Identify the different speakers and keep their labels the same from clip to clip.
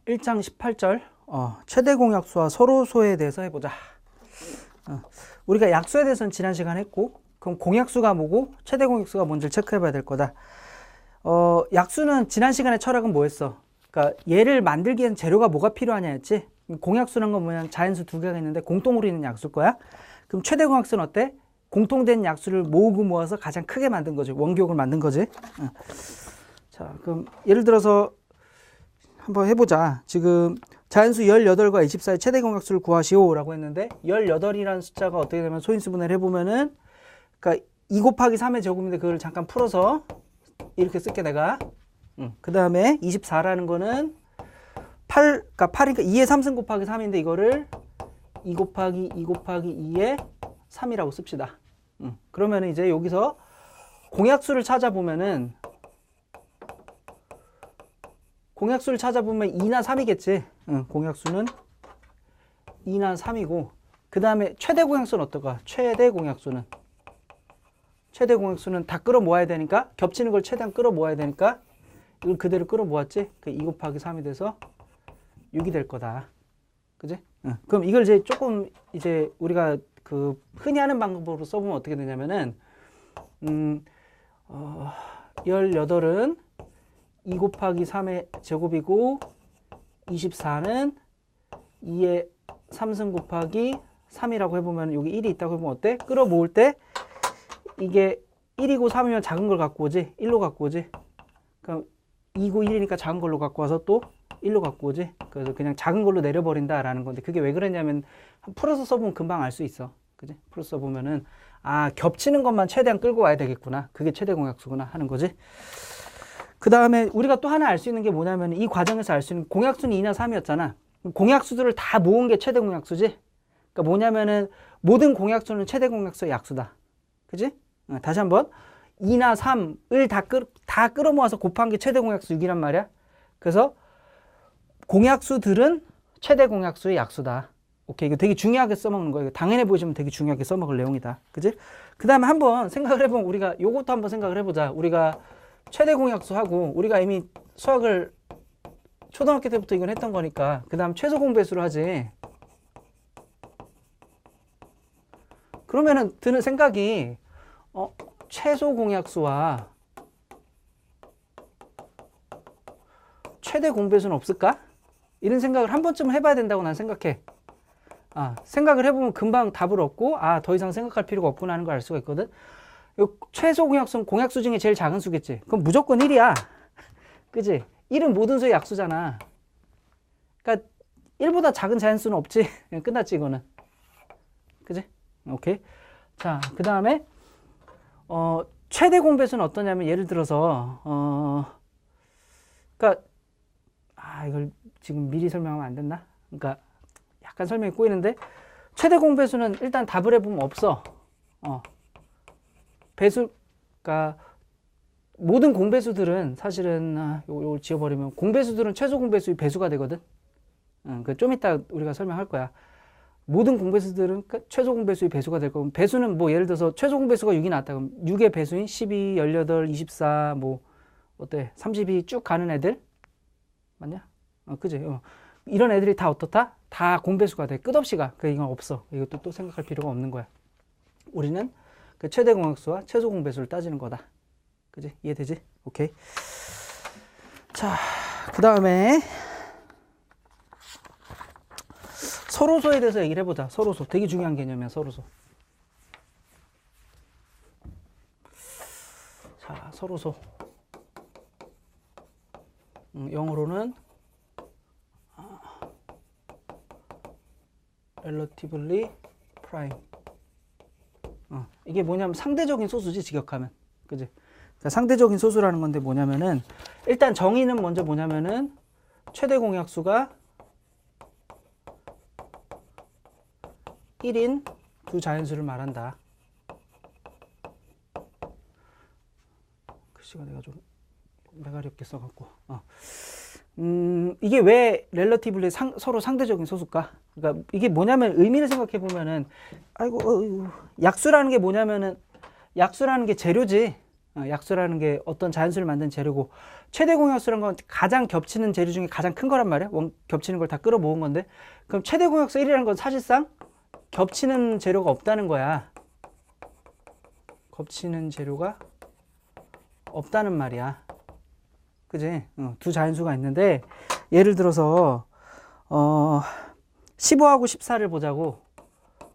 Speaker 1: 1장 18절 최대 공약수와 서로소에 대해서 해보자. 우리가 약수에 대해서는 지난 시간에 했고, 그럼 공약수가 뭐고 최대 공약수가 뭔지를 체크해봐야 될 거다. 약수는 지난 시간에 철학은 뭐였어? 그러니까 얘를 만들기 위한 재료가 뭐가 필요하냐 했지? 공약수라는 건 뭐냐, 자연수 두 개가 있는데 공통으로 있는 약수일 거야. 그럼 최대 공약수는 어때? 공통된 약수를 모으고 모아서 가장 크게 만든 거지. 원기옥을 만든 거지. 자, 그럼 예를 들어서 한번 해보자. 지금 자연수 18과 24의 최대 공약수를 구하시오 라고 했는데 18이라는 숫자가 어떻게 되면 소인수 분해를 해보면은, 그러니까 2 곱하기 3의 제곱인데 그걸 잠깐 풀어서 이렇게 쓸게 내가. 그 다음에 24라는 거는 8, 그러니까 8이니까 2의 3승 곱하기 3인데 이거를 2 곱하기 2 곱하기 2의 3이라고 씁시다. 그러면 이제 여기서 공약수를 찾아보면은, 공약수를 찾아보면 2나 3이겠지. 공약수는 2나 3이고, 그 다음에 최대 공약수는 어떨까? 최대 공약수는 다 끌어 모아야 되니까, 겹치는 걸 최대한 끌어 모아야 되니까 이걸 그대로 끌어 모았지? 그 2 곱하기 3이 돼서 6이 될 거다. 그지? 그럼 이걸 이제 조금 이제 우리가 그 흔히 하는 방법으로 써보면 어떻게 되냐면은, 18은 2 곱하기 3의 제곱이고 24는 2의 3승 곱하기 3이라고 해보면 여기 1이 있다고 해보면 어때? 끌어 모을 때 이게 1이고 3이면 작은 걸 갖고 오지? 1로 갖고 오지? 그럼 2고 1이니까 작은 걸로 갖고 와서 또 1로 갖고 오지? 그래서 그냥 작은 걸로 내려버린다라는 건데, 그게 왜 그랬냐면 풀어서 써보면 금방 알 수 있어. 그지? 풀어서 써보면은, 아, 겹치는 것만 최대한 끌고 와야 되겠구나. 그게 최대 공약수구나 하는 거지. 그 다음에 우리가 또 하나 알 수 있는 게 뭐냐면, 이 과정에서 알 수 있는 공약수는 2나 3이었잖아. 공약수들을 다 모은 게 최대 공약수지? 그러니까 뭐냐면은 모든 공약수는 최대 공약수의 약수다. 그지? 다시 한번. 2나 3을 다 끌어 모아서 곱한 게 최대 공약수 6이란 말이야. 그래서 공약수들은 최대 공약수의 약수다. 오케이. 이거 되게 중요하게 써먹는 거예요. 당연해 보이지만 되게 중요하게 써먹을 내용이다. 그지? 그 다음에 한번 생각을 해보면, 우리가 요것도 한번 생각을 해보자. 우리가 최대 공약수하고, 우리가 이미 수학을 초등학교 때부터 이건 했던 거니까, 그 다음 최소 공배수를 하지. 그러면은 드는 생각이, 최소 공약수와 최대 공배수는 없을까? 이런 생각을 한 번쯤 해봐야 된다고 난 생각해. 생각을 해보면 금방 답을 얻고, 더 이상 생각할 필요가 없구나 하는 걸 알 수가 있거든. 요 최소 공약수는 공약수 중에 제일 작은 수겠지. 그럼 무조건 1이야. 그지? 1은 모든 수의 약수잖아. 그러니까 1보다 작은 자연수는 없지. 그냥 끝났지, 이거는. 그지? 오케이. 자, 그 다음에 최대 공배수는 어떠냐면, 예를 들어서 그러니까 이걸 지금 미리 설명하면 안 됐나? 그러니까 약간 설명이 꼬이는데, 최대 공배수는 일단 답을 해보면 없어. 배수가 모든 공배수들은 사실은 요걸 지워버리면, 공배수들은 최소 공배수의 배수가 되거든. 그 좀 이따 우리가 설명할 거야. 모든 공배수들은 최소 공배수의 배수가 될 거고, 배수는 뭐 예를 들어서 최소 공배수가 6이 나왔다 그럼 6의 배수인 12, 18, 24, 뭐 어때? 32 쭉 가는 애들 맞냐? 그지? 이런 애들이 다 어떻다? 다 공배수가 돼. 끝없이 가. 이건 없어. 이것도 또 생각할 필요가 없는 거야. 우리는 그 최대 공약수와 최소 공배수를 따지는 거다. 그지? 이해되지? 오케이. 자, 그 다음에 서로소에 대해서 얘기를 해보자. 서로소. 되게 중요한 개념이야, 서로소. 자, 서로소. 영어로는 relatively prime. 이게 뭐냐면 상대적인 소수지, 직역하면. 그지? 그러니까 상대적인 소수라는 건데 뭐냐면은, 일단 정의는 먼저 뭐냐면은, 최대 공약수가 1인 두 자연수를 말한다. 글씨가 내가 좀 매가리 없게 써갖고. 이게 왜 relatively 서로 상대적인 소수일까? 그러니까 이게 뭐냐면, 의미를 생각해 보면은, 약수라는 게 뭐냐면은, 약수라는 게 재료지. 약수라는 게 어떤 자연수를 만든 재료고, 최대 공약수라는 건 가장 겹치는 재료 중에 가장 큰 거란 말이야. 겹치는 걸 다 끌어 모은 건데, 그럼 최대 공약수 1이라는 건 사실상 겹치는 재료가 없다는 거야. 겹치는 재료가 없다는 말이야. 그지? 두 자연수가 있는데, 예를 들어서 15하고 14를 보자고.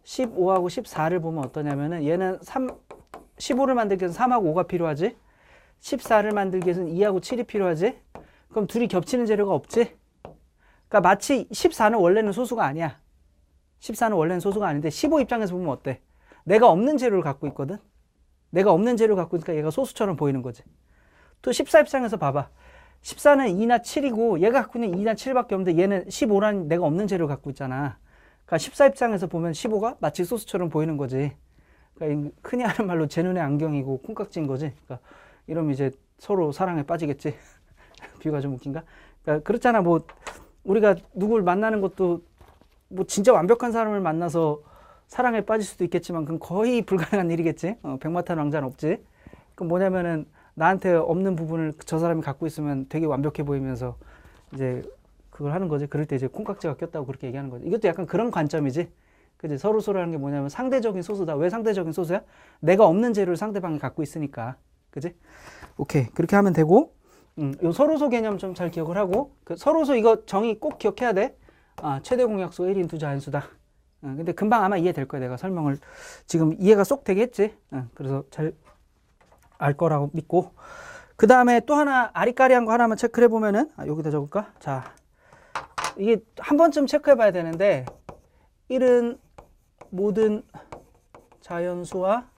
Speaker 1: 15하고 14를 보면 어떠냐면은, 얘는 15를 만들기 위해서 3하고 5가 필요하지? 14를 만들기 위해서는 2하고 7이 필요하지? 그럼 둘이 겹치는 재료가 없지? 그러니까 마치 14는 원래는 소수가 아니야. 14는 원래는 소수가 아닌데 15 입장에서 보면 어때? 내가 없는 재료를 갖고 있거든? 내가 없는 재료를 갖고 있으니까 얘가 소수처럼 보이는 거지. 또 14 입장에서 봐봐. 14는 2나 7이고 얘가 갖고 있는 2나 7밖에 없는데 얘는 15라는 내가 없는 재료를 갖고 있잖아. 그러니까 14 입장에서 보면 15가 마치 소수처럼 보이는 거지. 그러니까 흔히 하는 말로 제 눈의 안경이고 콩깍지인 거지. 그러니까 이러면 이제 서로 사랑에 빠지겠지. 비유가 좀 웃긴가? 그러니까 그렇잖아. 뭐 우리가 누굴 만나는 것도 뭐 진짜 완벽한 사람을 만나서 사랑에 빠질 수도 있겠지만 그건 거의 불가능한 일이겠지. 백마탄 왕자는 없지. 그럼 뭐냐면은 나한테 없는 부분을 저 사람이 갖고 있으면 되게 완벽해 보이면서 이제 그걸 하는 거지. 그럴 때 이제 콩깍지가 꼈다고 그렇게 얘기하는 거지. 이것도 약간 그런 관점이지. 그지? 서로라는 게 뭐냐면 상대적인 소수다. 왜 상대적인 소수야? 내가 없는 재료를 상대방이 갖고 있으니까. 그지? 오케이. 그렇게 하면 되고, 요 서로소 개념 좀 잘 기억을 하고, 그 서로소 이거 정의 꼭 기억해야 돼. 최대 공약수 1인 두 자연수다. 근데 금방 아마 이해될 거야. 내가 설명을 지금 이해가 쏙 되게 했지. 그래서 잘 알 거라고 믿고. 그 다음에 또 하나 아리까리한 거 하나만 체크를 해보면은, 여기다 적을까? 자, 이게 한 번쯤 체크해 봐야 되는데, 1은 모든 자연수와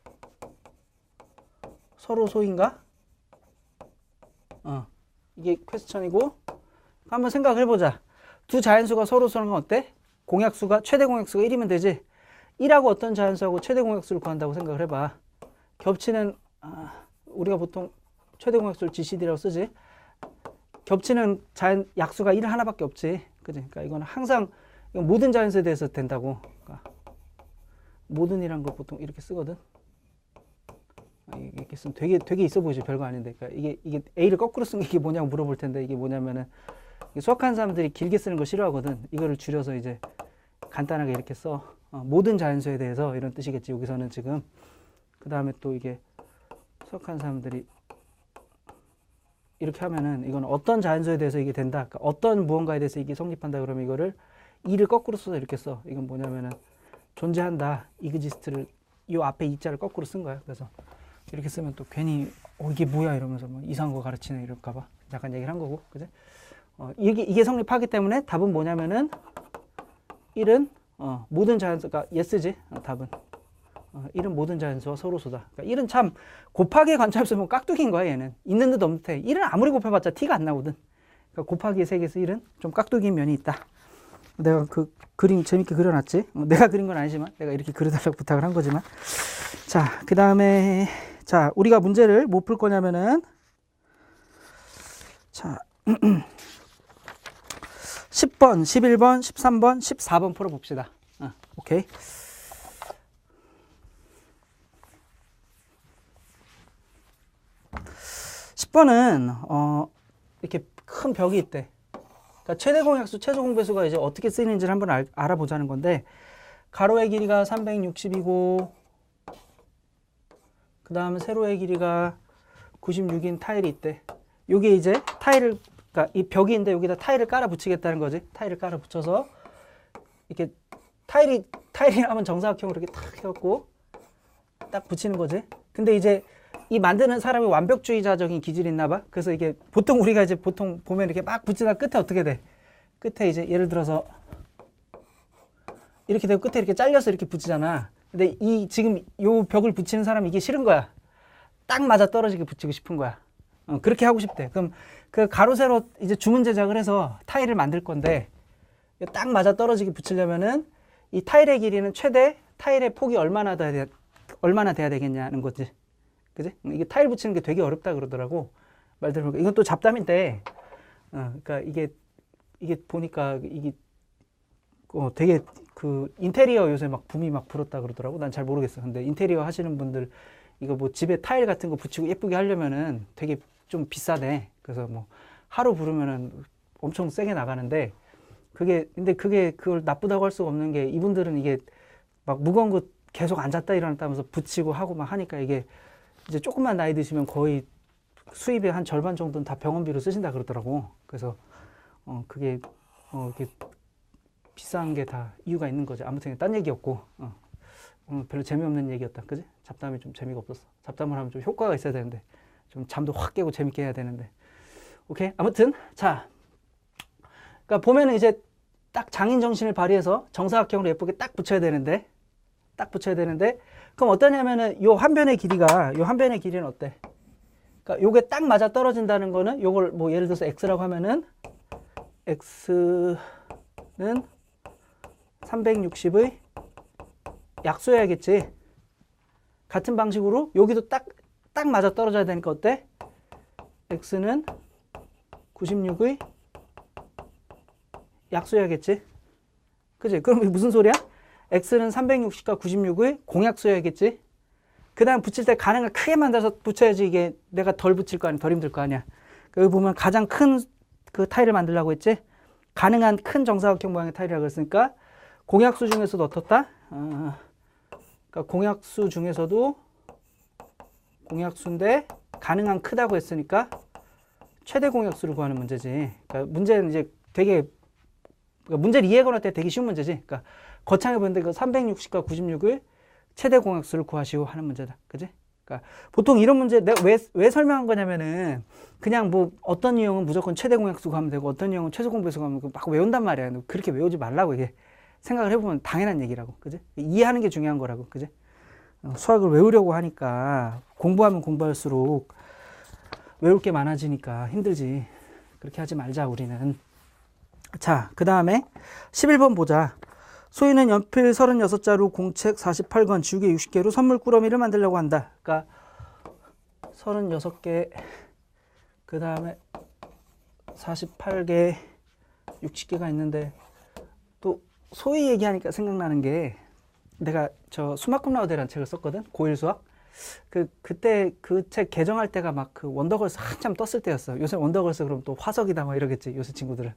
Speaker 1: 서로소인가? 이게 퀘스천이고, 한번 생각을 해보자. 두 자연수가 서로소는 건 어때? 공약수가, 최대 공약수가 1이면 되지? 1하고 어떤 자연수하고 최대 공약수를 구한다고 생각을 해봐. 겹치는, 우리가 보통 최대 공약수를 GCD라고 쓰지? 겹치는 약수가 1 하나밖에 없지. 그지? 그러니까 이건 항상, 이건 모든 자연수에 대해서 된다고. 그러니까 모든이란 걸 보통 이렇게 쓰거든. 이렇게 쓰면 되게 있어 보이죠. 별거 아닌데. 그러니까 이게 A를 거꾸로 쓴 게 이게 뭐냐고 물어볼 텐데, 이게 뭐냐면은, 수학하는 사람들이 길게 쓰는 거 싫어하거든. 이거를 줄여서 이제 간단하게 이렇게 써. 모든 자연수에 대해서 이런 뜻이겠지. 여기서는 지금. 그 다음에 또 이게 수학하는 사람들이 이렇게 하면은 이건 어떤 자연수에 대해서 이게 된다. 그러니까 어떤 무언가에 대해서 이게 성립한다. 그러면 이거를 이를 거꾸로 써서 이렇게 써. 이건 뭐냐면은 존재한다. exist를 이 앞에 이자를 거꾸로 쓴 거야. 그래서 이렇게 쓰면 또 괜히 이게 뭐야 이러면서 뭐 이상한 거 가르치네 이럴까 봐 잠깐 얘기를 한 거고. 그지? 이게 성립하기 때문에 답은 뭐냐면은 1은 모든 자연수가 yes지. 답은 1은 모든 자연수와 서로소다. 그러니까 1은 참 곱하기의 관점에서 보면 깍두기인 거야. 얘는 있는 듯 없는 듯해. 1은 아무리 곱해봤자 티가 안 나거든. 그러니까 곱하기의 세계에서 1은 좀 깍두기인 면이 있다. 내가 그 그림 재밌게 그려놨지. 내가 그린 건 아니지만 내가 이렇게 그려달라고 부탁을 한 거지만. 자, 그 다음에 자, 우리가 문제를 뭐 풀 거냐면은 자 10번, 11번, 13번, 14번 풀어봅시다. 오케이. 10번은 이렇게 큰 벽이 있대. 그러니까 최대 공약수, 최소 공배수가 이제 어떻게 쓰이는지를 한번 알아보자는 건데, 가로의 길이가 360이고 그 다음 세로의 길이가 96인 타일이 있대. 요게 이제 타일을, 그러니까 이 벽이 있는데 여기다 타일을 깔아 붙이겠다는 거지. 타일을 깔아 붙여서 이렇게 타일이 하면 정사각형으로 이렇게 탁 해갖고 딱 붙이는 거지. 근데 이제 이 만드는 사람이 완벽주의자적인 기질이 있나 봐. 그래서 이게 보통 우리가 이제 보통 보면 이렇게 막 붙이다 끝에 어떻게 돼? 끝에 이제 예를 들어서 이렇게 되고 끝에 이렇게 잘려서 이렇게 붙이잖아. 근데 이 지금 요 벽을 붙이는 사람이 이게 싫은 거야. 딱 맞아 떨어지게 붙이고 싶은 거야. 그렇게 하고 싶대. 그럼 그 가로 세로 이제 주문 제작을 해서 타일을 만들 건데 딱 맞아 떨어지게 붙이려면은 이 타일의 길이는 최대 타일의 폭이 얼마나 돼야 되겠냐는 거지. 그지? 이게 타일 붙이는 게 되게 어렵다 그러더라고. 말 들어보니까. 이건 또 잡담인데, 그러니까 이게 보니까 이게 되게 그 인테리어 요새 막 붐이 막 불었다 그러더라고. 난 잘 모르겠어. 근데 인테리어 하시는 분들 이거 뭐 집에 타일 같은 거 붙이고 예쁘게 하려면은 되게 좀 비싸대. 그래서 뭐 하루 부르면은 엄청 세게 나가는데 근데 그걸 나쁘다고 할 수가 없는 게 이분들은 이게 막 무거운 거 계속 앉았다 일어났다 하면서 붙이고 하고 막 하니까 이게 이제 조금만 나이 드시면 거의 수입의 한 절반 정도는 다 병원비로 쓰신다 그러더라고. 그래서 그게 이게 비싼 게 다 이유가 있는 거지. 아무튼 딴 얘기였고 별로 재미없는 얘기였다. 그지? 잡담이 좀 재미가 없었어. 잡담을 하면 좀 효과가 있어야 되는데 좀 잠도 확 깨고 재밌게 해야 되는데. 오케이. 아무튼 자, 그러니까 보면은 이제 딱 장인 정신을 발휘해서 정사각형으로 예쁘게 딱 붙여야 되는데 그럼 어떠냐면은 요 한 변의 길이는 어때? 그러니까 요게 딱 맞아 떨어진다는 거는 요걸 뭐 예를 들어서 x라고 하면은 x는 360의 약수여야겠지. 같은 방식으로 여기도 딱 맞아 떨어져야 되니까 어때? x는 96의 약수여야겠지. 그지? 그럼 이게 무슨 소리야? x는 360과 96의 공약수여야겠지. 그 다음 붙일 때 가능한 크게 만들어서 붙여야지 이게 내가 덜 붙일 거 아니야. 덜 힘들 거 아니야. 여기 보면 가장 큰 그 타일을 만들려고 했지. 가능한 큰 정사각형 모양의 타일이라고 했으니까 공약수 중에서도 어떻다? 그러니까 공약수 중에서도 공약수인데 가능한 크다고 했으니까 최대 공약수를 구하는 문제지. 그러니까 문제는 이제 그러니까 문제를 이해하거나 때 되게 쉬운 문제지. 그러니까 거창해 보이는데 그 360과 96을 최대 공약수를 구하시오 하는 문제다. 그지? 그러니까 보통 이런 문제 내가 왜 설명한 거냐면은 그냥 뭐 어떤 유형은 무조건 최대 공약수 구하면 되고 어떤 유형은 최소 공배수 구하면 되고 막 외운단 말이야. 그렇게 외우지 말라고 이게 생각을 해보면 당연한 얘기라고. 그지? 이해하는 게 중요한 거라고. 그지? 수학을 외우려고 하니까 공부하면 공부할수록 외울 게 많아지니까 힘들지. 그렇게 하지 말자 우리는. 자, 그 다음에 11번 보자. 소희는 연필 36자루, 공책 48권, 지우개 60개로 선물 꾸러미를 만들려고 한다. 그러니까 36개, 그 다음에 48개, 60개가 있는데 또 소희 얘기하니까 생각나는 게 내가 저 수학금 나우대라는 책을 썼거든. 고1 수학. 그때 그 책 개정할 때가 막 그 원더걸스 한참 떴을 때였어. 요새 원더걸스 그럼 또 화석이다 막 이러겠지. 요새 친구들은.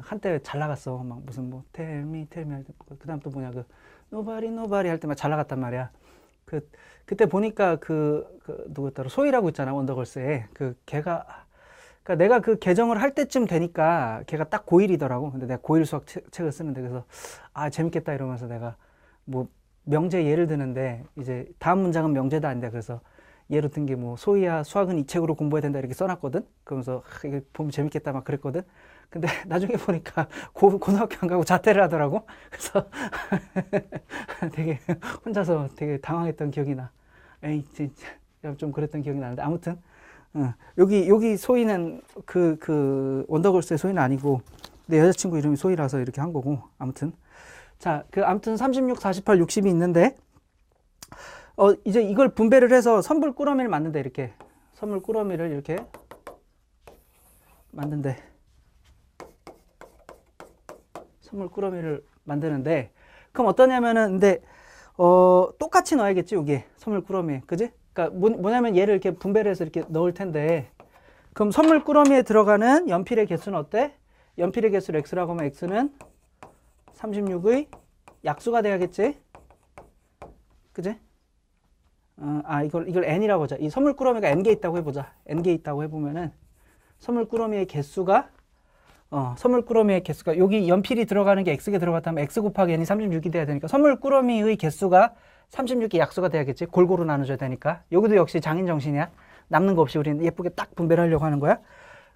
Speaker 1: 한때 잘 나갔어. 막 무슨 뭐 tell me 그 다음 또 뭐냐 그 nobody 할 때 막 잘 나갔단 말이야. 그때 보니까 누구였더라 소희라고 있잖아 원더걸스에 걔가 그러니까 내가 그 개정을 할 때쯤 되니까 걔가 딱 고1이더라고. 근데 내가 고1 수학 책을 쓰는데 그래서 재밌겠다 이러면서 내가 뭐 명제 예를 드는데 이제 다음 문장은 명제도 아닌데 그래서 예로 든 게 뭐 소희야 수학은 이 책으로 공부해야 된다 이렇게 써놨거든. 그러면서 이거 보면 재밌겠다 막 그랬거든. 근데 나중에 보니까 고등학교 안 가고 자퇴를 하더라고. 그래서 되게 혼자서 되게 당황했던 기억이 나. 에이 진짜 좀 그랬던 기억이 나는데 아무튼 여기 소희는 그 원더걸스의 소희는 아니고 내 여자친구 이름이 소희라서 이렇게 한 거고 아무튼 자 아무튼 36, 48, 60이 있는데 이제 이걸 분배를 해서 선불 꾸러미를 만든다. 이렇게 선물 꾸러미를 이렇게 만든대. 선물 꾸러미를 만드는데 그럼 어떠냐면은 근데 똑같이 넣어야겠지. 여기 선물 꾸러미 그지? 그러니까 뭐냐면 얘를 이렇게 분배를 해서 이렇게 넣을 텐데 그럼 선물 꾸러미에 들어가는 연필의 개수는 어때? 연필의 개수를 x라고 하면 x는 36의 약수가 돼야겠지? 그지? 이걸 n이라고 하자. 이 선물 꾸러미가 n개 있다고 해보자. n개 있다고 해보면은 선물 꾸러미의 개수가 여기 연필이 들어가는 게 x개 들어갔다면 x 곱하기 n이 36이 돼야 되니까 선물 꾸러미의 개수가 36이 약수가 돼야겠지. 골고루 나눠줘야 되니까. 여기도 역시 장인 정신이야. 남는 거 없이 우리는 예쁘게 딱 분배를 하려고 하는 거야.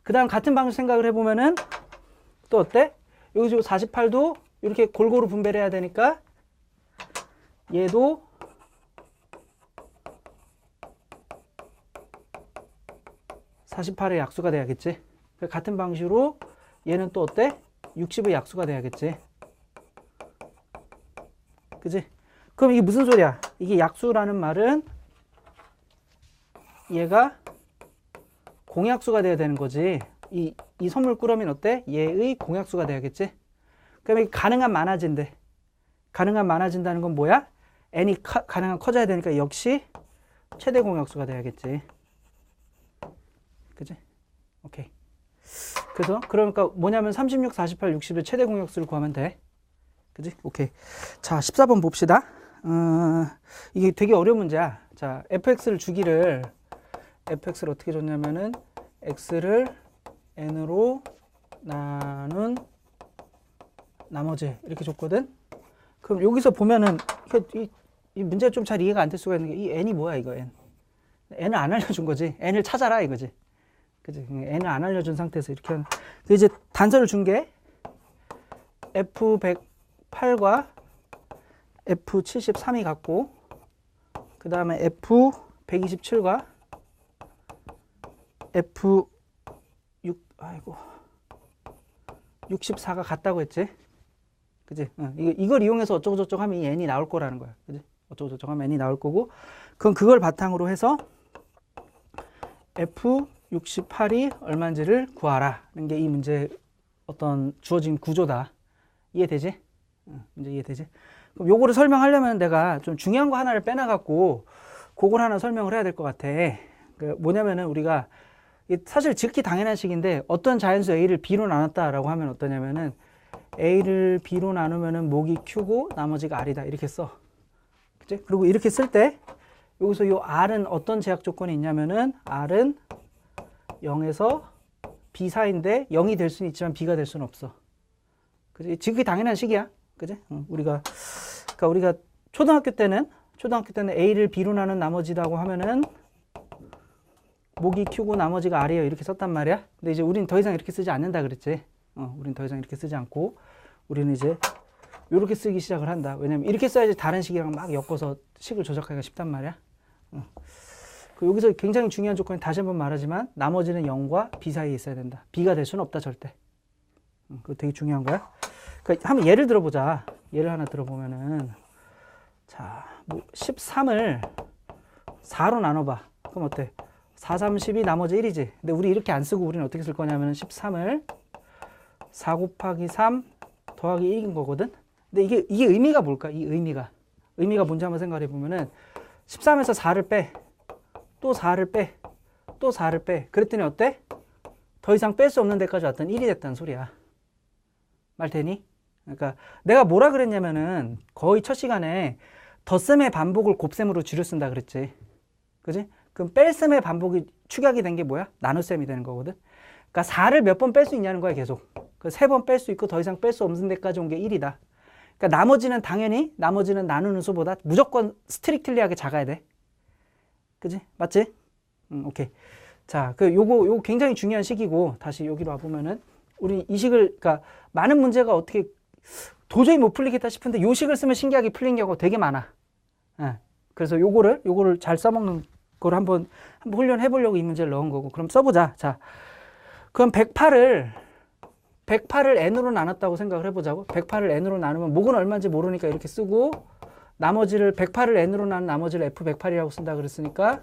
Speaker 1: 그 다음 같은 방식 생각을 해보면은 또 어때? 여기 지금 48도 이렇게 골고루 분배를 해야 되니까 얘도 48의 약수가 돼야겠지. 같은 방식으로 얘는 또 어때? 60의 약수가 돼야겠지. 그지? 그럼 이게 무슨 소리야? 이게 약수라는 말은 얘가 공약수가 돼야 되는 거지. 이 선물 꾸러미는 어때? 얘의 공약수가 돼야겠지. 그럼 이게 가능한 많아진대. 가능한 많아진다는 건 뭐야? n이 가능한 커져야 되니까 역시 최대 공약수가 돼야겠지. 그지? 오케이. 그래서 그러니까 뭐냐면 36, 48, 60의 최대 공약수를 구하면 돼. 그지? 오케이. 자, 14번 봅시다. 이게 되게 어려운 문제야. 자, fx를 주기를 fx를 어떻게 줬냐면은 x를 n으로 나눈 나머지 이렇게 줬거든. 그럼 여기서 보면은 이 문제가 좀 잘 이해가 안 될 수가 있는 게 이 n이 뭐야 이거 n. n을 안 알려준 거지. n을 찾아라 이거지. 그지? n을 안 알려준 상태에서 이렇게 하는. 그 이제 단서를 준 게 f108과 f73이 같고, 그 다음에 f127과 f64가 같다고 했지. 그지? 이걸 이용해서 어쩌고저쩌고 하면 이 n이 나올 거라는 거야. 그지? 어쩌고저쩌고 하면 n이 나올 거고, 그럼 그걸 바탕으로 해서 f68이 얼마인지를 구하라는 게 이 문제의 어떤 주어진 구조다. 이해되지? 문제 이해되지? 그럼 요거를 설명하려면 내가 좀 중요한 거 하나를 빼놔갖고 그걸 하나 설명을 해야 될 것 같아. 그 뭐냐면은 우리가 사실 지극히 당연한 식인데 어떤 자연수 a를 b로 나눴다라고 하면 어떠냐면은 a를 b로 나누면은 목이 q고 나머지가 r이다 이렇게 써. 그치? 그리고 이렇게 쓸 때 여기서 요 r은 어떤 제약 조건이 있냐면은 r은 0에서 b 사이인데 0이 될 수는 있지만 b가 될 수는 없어. 그치? 지극히 당연한 식이야. 그지? 그러니까 우리가 초등학교 때는 a를 b로 나눈 나머지라고 하면은 목이 q고 나머지가 r이에요 이렇게 썼단 말이야. 근데 이제 우린 더 이상 이렇게 쓰지 않는다 그랬지. 우린 더 이상 이렇게 쓰지 않고 우리는 이제 이렇게 쓰기 시작을 한다. 왜냐면 이렇게 써야지 다른 식이랑 막 엮어서 식을 조작하기가 쉽단 말이야. 여기서 굉장히 중요한 조건이 다시 한번 말하지만 나머지는 0과 b 사이에 있어야 된다. b가 될 수는 없다 절대. 그거 되게 중요한 거야. 그러니까 한번 예를 들어보자. 예를 하나 들어보면은 자, 뭐 13을 4로 나눠봐. 그럼 어때? 4, 30이 나머지 1이지. 근데 우리 이렇게 안 쓰고 우리는 어떻게 쓸 거냐면 13을 4 곱하기 3 더하기 1인 거거든. 근데 이게 의미가 뭘까? 이 의미가 뭔지 한번 생각해 보면은 13에서 4를 빼. 또 4를 빼. 또 4를 빼. 그랬더니 어때? 더 이상 뺄 수 없는 데까지 왔더니 1이 됐다는 소리야. 말 되니? 그러니까 내가 뭐라 그랬냐면은 거의 첫 시간에 덧셈의 반복을 곱셈으로 줄여 쓴다 그랬지. 그지? 그럼 뺄셈의 반복이 축약이 된 게 뭐야? 나눗셈이 되는 거거든. 그러니까 4를 몇 번 뺄 수 있냐는 거야 계속. 그 3번 뺄 수 있고 더 이상 뺄 수 없는 데까지 온 게 1이다. 그러니까 나머지는 나누는 수보다 무조건 스트릭틀리하게 작아야 돼. 그지? 맞지? 오케이. 자, 요거 굉장히 중요한 식이고, 다시 여기로 와보면은, 우리 이 식을, 그러니까, 많은 문제가 어떻게, 도저히 못 풀리겠다 싶은데, 요 식을 쓰면 신기하게 풀린 경우가 되게 많아. 그래서 요거를 잘 써먹는 걸 한번 훈련해 보려고 이 문제를 넣은 거고, 그럼 써보자. 자, 그럼 108을 n으로 나눴다고 생각을 해보자고. 108을 n으로 나누면 목은 얼마인지 모르니까 이렇게 쓰고, 나머지를 108을 n으로 나눈 나머지를 f108이라고 쓴다 그랬으니까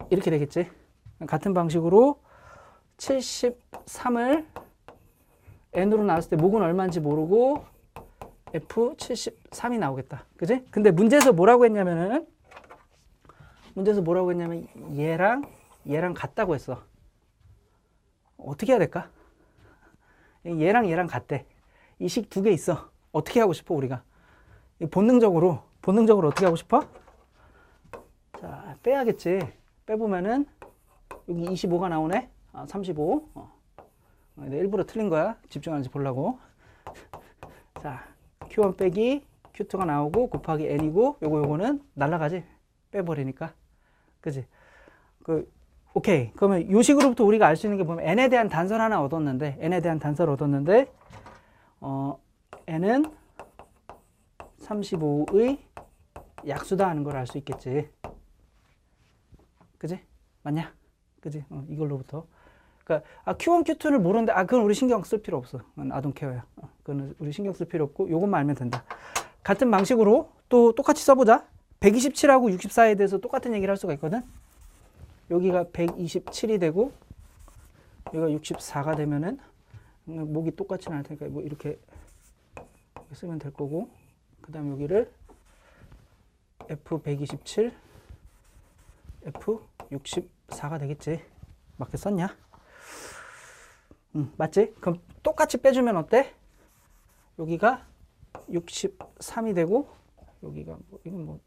Speaker 1: 이렇게 되겠지. 같은 방식으로 73을 n으로 나눴을 때 목은 얼마인지 모르고 f73이 나오겠다. 그지? 근데 문제에서 뭐라고 했냐면 얘랑 같다고 했어. 어떻게 해야 될까? 얘랑 같대. 이 식 두 개 있어. 어떻게 하고 싶어 우리가? 본능적으로 어떻게 하고 싶어? 자, 빼야겠지. 빼보면은 여기 25가 나오네. 35. 일부러 틀린 거야. 집중하는지 보려고. 자, Q1 빼기 Q2가 나오고 곱하기 N이고 요거는 날라가지. 빼버리니까. 그지? 오케이. 그러면 요 식으로부터 우리가 알 수 있는 게 보면 N에 대한 단서를 하나 얻었는데 N은 35의 약수다 하는 걸 알 수 있겠지. 그지? 맞냐? 그지? 이걸로부터. 그러니까 Q1, Q2를 모르는데 그건 우리 신경 쓸 필요 없어. I don't care야. 그건 우리 신경 쓸 필요 없고 요것만 알면 된다. 같은 방식으로 또 똑같이 써보자. 127하고 64에 대해서 똑같은 얘기를 할 수가 있거든. 여기가 127이 되고 여기가 64가 되면은 목이 똑같이 나올 테니까 뭐 이렇게 쓰면 될 거고, 그 다음 여기를 F127 F64가 되겠지. 맞게 썼냐? 맞지? 그럼 똑같이 빼주면 어때? 여기가 63이 되고 여기가 뭐 이건 뭐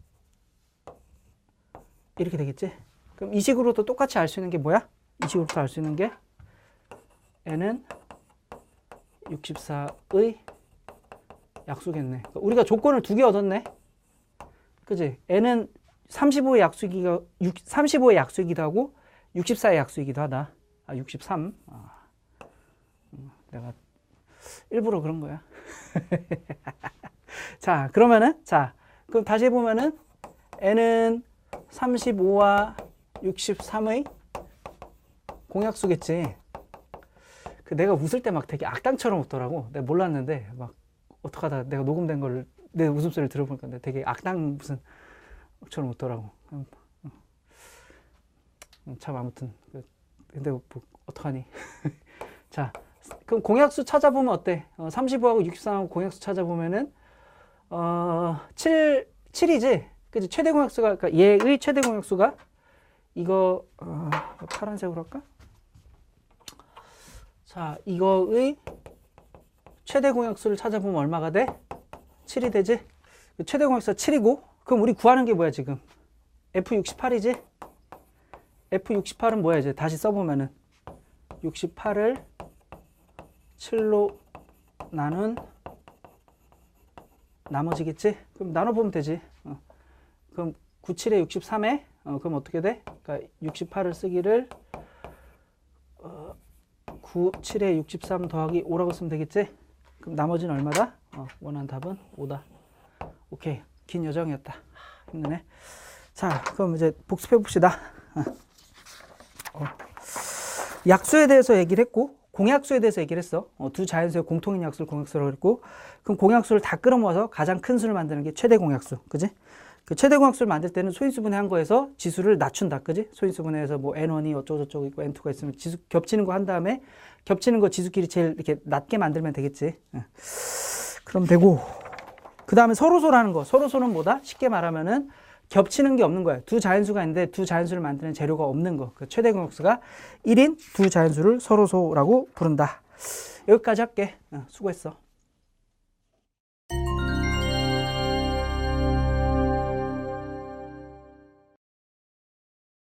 Speaker 1: 이렇게 되겠지? 그럼 이 식으로도 똑같이 알 수 있는 게 뭐야? 이 식으로도 알 수 있는 게 n은 64의 약수겠네. 그러니까 우리가 조건을 두 개 얻었네. 그지? n은 35의 약수이기도 하고 64의 약수이기도 하다. 63. 내가 일부러 그런 거야. 자, 그러면은 그럼 다시 해보면은 n은 35와 63의 공약수겠지. 내가 웃을 때 막 되게 악당처럼 웃더라고. 내가 몰랐는데 막 어떡하다 내가 녹음된 걸 내 웃음소리를 들어보니까 되게 악당 무슨 처럼 웃더라고. 참 아무튼 근데 뭐 어떡하니. 자, 그럼 공약수 찾아보면 어때? 35하고 63하고 공약수 찾아보면은 7이지? 그치? 최대 공약수가, 그러니까 얘의 최대 공약수가 이거 파란색으로 할까? 자, 이거의 최대 공약수를 찾아보면 얼마가 돼? 7이 되지? 최대 공약수가 7이고 그럼 우리 구하는 게 뭐야 지금? F68이지? F68은 뭐야 이제 다시 써보면은 68을 7로 나눈 나머지겠지? 그럼 나눠보면 되지. 그럼 97에 63에 그럼 어떻게 돼? 그러니까 68을 쓰기를 97에 63 더하기 5라고 쓰면 되겠지? 그럼 나머지는 얼마다? 원하는 답은 5다. 오케이. 긴 여정이었다. 힘드네. 자, 그럼 이제 복습해 봅시다. 약수에 대해서 얘기를 했고 공약수에 대해서 얘기를 했어. 두 자연수의 공통인 약수를 공약수라고 했고 그럼 공약수를 다 끌어모아서 가장 큰 수를 만드는 게 최대 공약수. 그지? 그 최대 공약수를 만들 때는 소인수분해한 거에서 지수를 낮춘다. 그지? 소인수분해해서 뭐 n1이 어쩌고저쩌고 있고 n2가 있으면 지수 겹치는 거 한 다음에 겹치는 거 지수끼리 제일 이렇게 낮게 만들면 되겠지. 그럼 되고 그 다음에 서로소라는 거. 서로소는 뭐다? 쉽게 말하면은 겹치는 게 없는 거야. 두 자연수가 있는데 두 자연수를 만드는 재료가 없는 거. 그 최대 공약수가 1인 두 자연수를 서로소라고 부른다. 여기까지 할게. 수고했어.